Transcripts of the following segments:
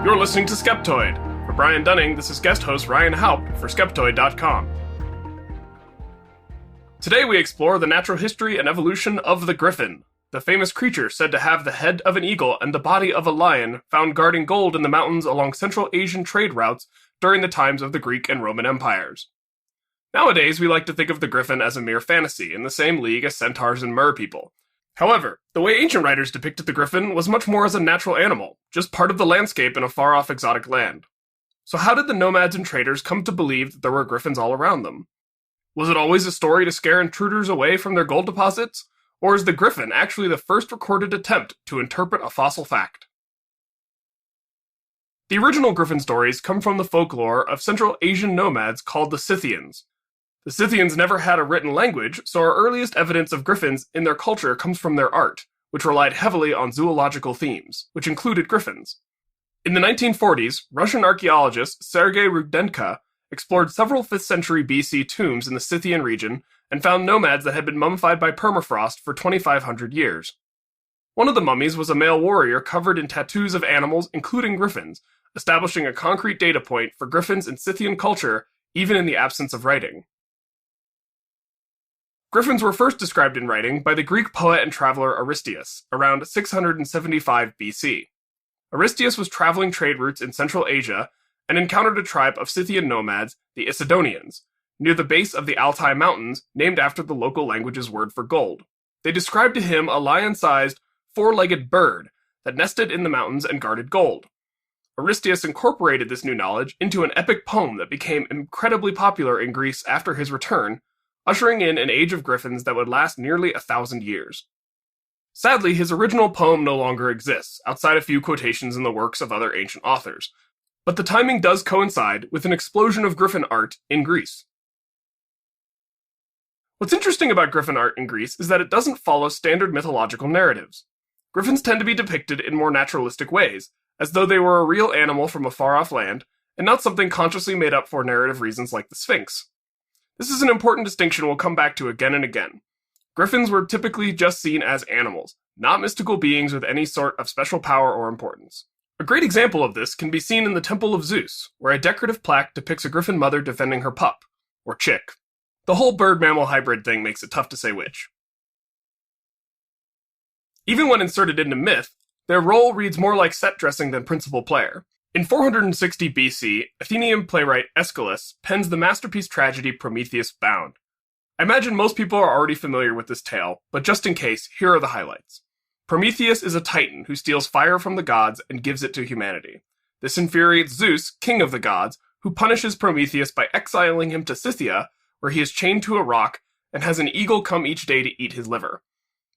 You're listening to Skeptoid. For Brian Dunning, this is guest host Ryan Haupt for Skeptoid.com. Today we explore the natural history and evolution of the griffin, the famous creature said to have the head of an eagle and the body of a lion, found guarding gold in the mountains along Central Asian trade routes during the times of the Greek and Roman empires. Nowadays, we like to think of the griffin as a mere fantasy, in the same league as centaurs and merpeople. However, the way ancient writers depicted the griffin was much more as a natural animal, just part of the landscape in a far-off exotic land. So how did the nomads and traders come to believe that there were griffins all around them? Was it always a story to scare intruders away from their gold deposits? Or is the griffin actually the first recorded attempt to interpret a fossil fact? The original griffin stories come from the folklore of Central Asian nomads called the Scythians. The Scythians never had a written language, so our earliest evidence of griffins in their culture comes from their art, which relied heavily on zoological themes, which included griffins. In the 1940s, Russian archaeologist Sergei Rudenko explored several 5th century BC tombs in the Scythian region and found nomads that had been mummified by permafrost for 2,500 years. One of the mummies was a male warrior covered in tattoos of animals, including griffins, establishing a concrete data point for griffins in Scythian culture, even in the absence of writing. Griffins were first described in writing by the Greek poet and traveler Aristeas, around 675 BC. Aristeas was traveling trade routes in Central Asia and encountered a tribe of Scythian nomads, the Isidonians, near the base of the Altai Mountains, named after the local language's word for gold. They described to him a lion-sized, four-legged bird that nested in the mountains and guarded gold. Aristeas incorporated this new knowledge into an epic poem that became incredibly popular in Greece after his return, ushering in an age of griffins that would last nearly 1,000 years. Sadly, his original poem no longer exists, outside a few quotations in the works of other ancient authors, but the timing does coincide with an explosion of griffin art in Greece. What's interesting about griffin art in Greece is that it doesn't follow standard mythological narratives. Griffins tend to be depicted in more naturalistic ways, as though they were a real animal from a far-off land, and not something consciously made up for narrative reasons like the Sphinx. This is an important distinction we'll come back to again and again. Griffins were typically just seen as animals, not mystical beings with any sort of special power or importance. A great example of this can be seen in the Temple of Zeus, where a decorative plaque depicts a griffin mother defending her pup, or chick. The whole bird-mammal hybrid thing makes it tough to say which. Even when inserted into myth, their role reads more like set dressing than principal player. In 460 BC, Athenian playwright Aeschylus pens the masterpiece tragedy Prometheus Bound. I imagine most people are already familiar with this tale, but just in case, here are the highlights. Prometheus is a titan who steals fire from the gods and gives it to humanity. This infuriates Zeus, king of the gods, who punishes Prometheus by exiling him to Scythia, where he is chained to a rock and has an eagle come each day to eat his liver.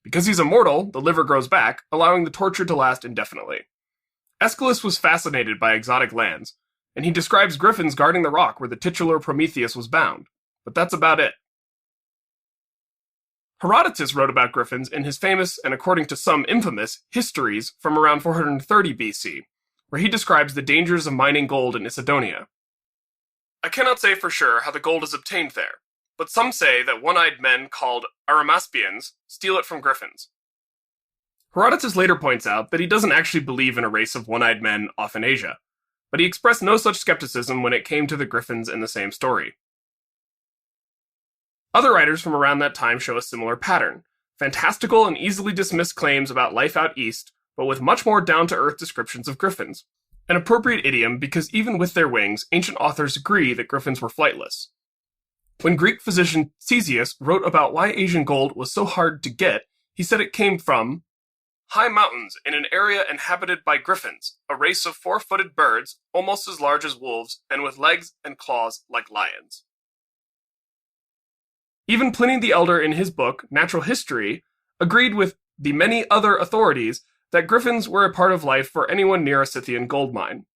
Because he's immortal, the liver grows back, allowing the torture to last indefinitely. Aeschylus was fascinated by exotic lands, and he describes griffins guarding the rock where the titular Prometheus was bound. But that's about it. Herodotus wrote about griffins in his famous, and according to some infamous, Histories from around 430 BC, where he describes the dangers of mining gold in Isidonia. I cannot say for sure how the gold is obtained there, but some say that one-eyed men called Arimaspians steal it from griffins. Herodotus later points out that he doesn't actually believe in a race of one-eyed men off in Asia, but he expressed no such skepticism when it came to the griffins in the same story. Other writers from around that time show a similar pattern, fantastical and easily dismissed claims about life out east, but with much more down-to-earth descriptions of griffins. An appropriate idiom because even with their wings, ancient authors agree that griffins were flightless. When Greek physician Ctesias wrote about why Asian gold was so hard to get, he said it came from high mountains in an area inhabited by griffins, a race of four-footed birds, almost as large as wolves, and with legs and claws like lions. Even Pliny the Elder in his book, Natural History, agreed with the many other authorities that griffins were a part of life for anyone near a Scythian gold mine.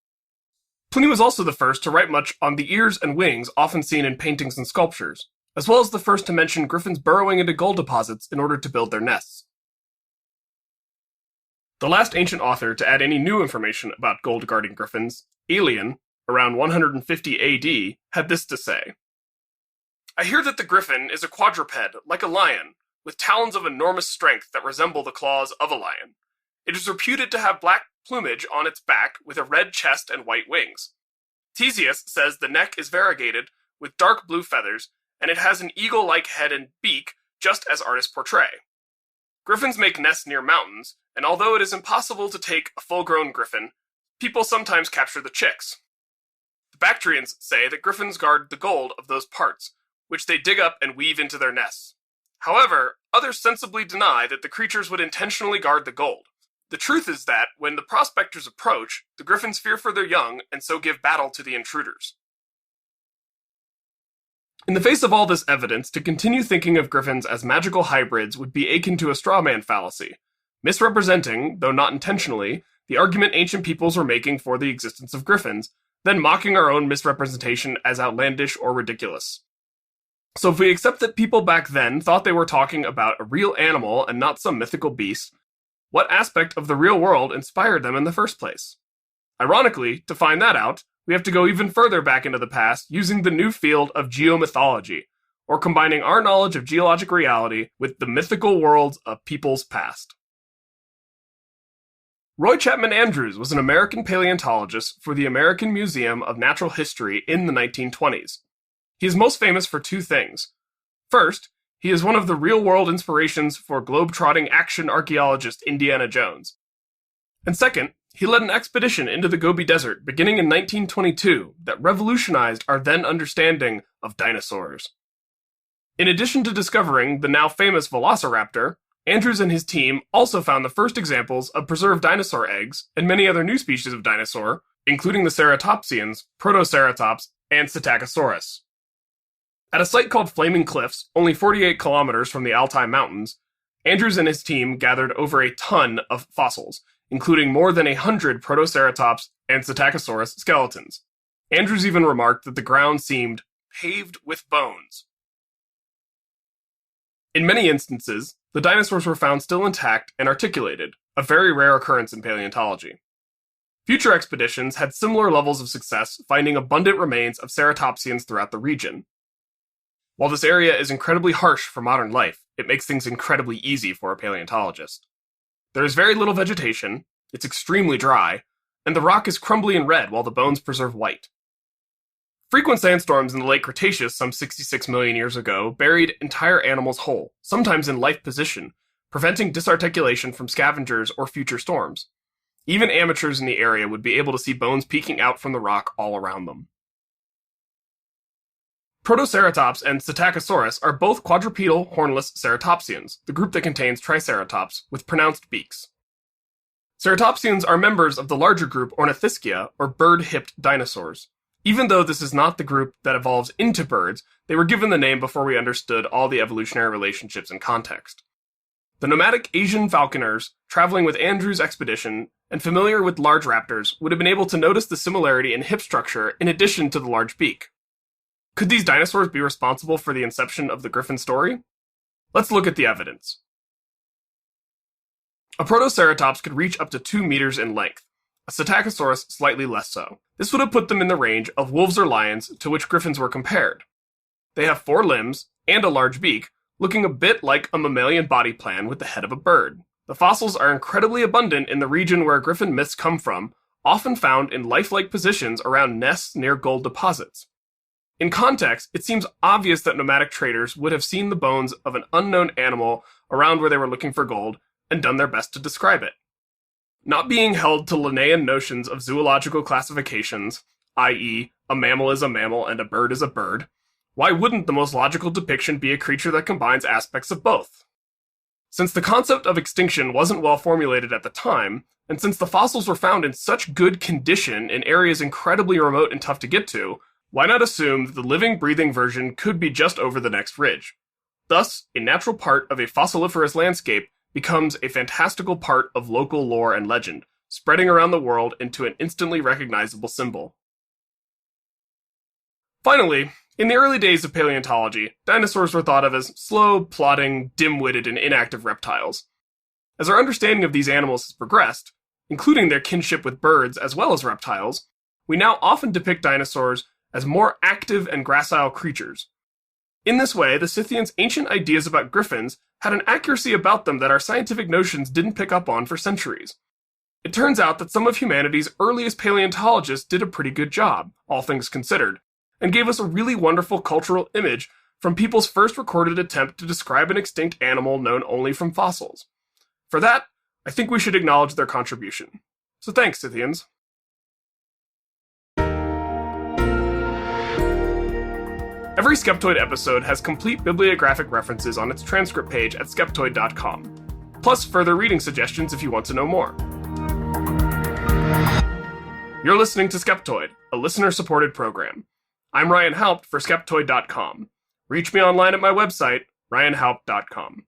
Pliny was also the first to write much on the ears and wings often seen in paintings and sculptures, as well as the first to mention griffins burrowing into gold deposits in order to build their nests. The last ancient author to add any new information about gold-guarding griffins, Aelian, around 150 AD, had this to say. I hear that the griffin is a quadruped, like a lion, with talons of enormous strength that resemble the claws of a lion. It is reputed to have black plumage on its back with a red chest and white wings. Ctesias says the neck is variegated with dark blue feathers, and it has an eagle-like head and beak, just as artists portray. Griffins make nests near mountains, and although it is impossible to take a full-grown griffin, people sometimes capture the chicks. The Bactrians say that griffins guard the gold of those parts, which they dig up and weave into their nests. However, others sensibly deny that the creatures would intentionally guard the gold. The truth is that, when the prospectors approach, the griffins fear for their young and so give battle to the intruders. In the face of all this evidence, to continue thinking of griffins as magical hybrids would be akin to a straw man fallacy, misrepresenting, though not intentionally, the argument ancient peoples were making for the existence of griffins, then mocking our own misrepresentation as outlandish or ridiculous. So if we accept that people back then thought they were talking about a real animal and not some mythical beast, what aspect of the real world inspired them in the first place? Ironically, to find that out, we have to go even further back into the past using the new field of geomythology, or combining our knowledge of geologic reality with the mythical worlds of people's past. Roy Chapman Andrews was an American paleontologist for the American Museum of Natural History in the 1920s. He is most famous for two things. First, he is one of the real-world inspirations for globe-trotting action archaeologist Indiana Jones. And second, he led an expedition into the Gobi Desert beginning in 1922 that revolutionized our then understanding of dinosaurs. In addition to discovering the now famous velociraptor, Andrews and his team also found the first examples of preserved dinosaur eggs and many other new species of dinosaur, including the ceratopsians, protoceratops, and Psittacosaurus. At a site called Flaming Cliffs, only 48 kilometers from the Altai Mountains, Andrews and his team gathered over a ton of fossils, including more than 100 Protoceratops and Psittacosaurus skeletons. Andrews even remarked that the ground seemed paved with bones. In many instances, the dinosaurs were found still intact and articulated, a very rare occurrence in paleontology. Future expeditions had similar levels of success, finding abundant remains of ceratopsians throughout the region. While this area is incredibly harsh for modern life, it makes things incredibly easy for a paleontologist. There is very little vegetation, it's extremely dry, and the rock is crumbly and red while the bones preserve white. Frequent sandstorms in the late Cretaceous some 66 million years ago buried entire animals whole, sometimes in life position, preventing disarticulation from scavengers or future storms. Even amateurs in the area would be able to see bones peeking out from the rock all around them. Protoceratops and Psittacosaurus are both quadrupedal hornless ceratopsians, the group that contains Triceratops, with pronounced beaks. Ceratopsians are members of the larger group Ornithischia, or bird-hipped dinosaurs. Even though this is not the group that evolves into birds, they were given the name before we understood all the evolutionary relationships and context. The nomadic Asian falconers, traveling with Andrews' expedition and familiar with large raptors, would have been able to notice the similarity in hip structure in addition to the large beak. Could these dinosaurs be responsible for the inception of the Griffin story? Let's look at the evidence. A Protoceratops could reach up to 2 meters in length, a Psittacosaurus slightly less so. This would have put them in the range of wolves or lions to which griffins were compared. They have 4 limbs and a large beak, looking a bit like a mammalian body plan with the head of a bird. The fossils are incredibly abundant in the region where griffin myths come from, often found in lifelike positions around nests near gold deposits. In context, it seems obvious that nomadic traders would have seen the bones of an unknown animal around where they were looking for gold and done their best to describe it. Not being held to Linnaean notions of zoological classifications, i.e., a mammal is a mammal and a bird is a bird, why wouldn't the most logical depiction be a creature that combines aspects of both? Since the concept of extinction wasn't well formulated at the time, and since the fossils were found in such good condition in areas incredibly remote and tough to get to, why not assume that the living, breathing version could be just over the next ridge? Thus, a natural part of a fossiliferous landscape becomes a fantastical part of local lore and legend, spreading around the world into an instantly recognizable symbol. Finally, in the early days of paleontology, dinosaurs were thought of as slow, plodding, dim-witted, and inactive reptiles. As our understanding of these animals has progressed, including their kinship with birds as well as reptiles, we now often depict dinosaurs as more active and gracile creatures. In this way, the Scythians' ancient ideas about griffins had an accuracy about them that our scientific notions didn't pick up on for centuries. It turns out that some of humanity's earliest paleontologists did a pretty good job, all things considered, and gave us a really wonderful cultural image from people's first recorded attempt to describe an extinct animal known only from fossils. For that, I think we should acknowledge their contribution. So thanks, Scythians. Every Skeptoid episode has complete bibliographic references on its transcript page at skeptoid.com, plus further reading suggestions if you want to know more. You're listening to Skeptoid, a listener-supported program. I'm Ryan Haupt for Skeptoid.com. Reach me online at my website, ryanhaupt.com.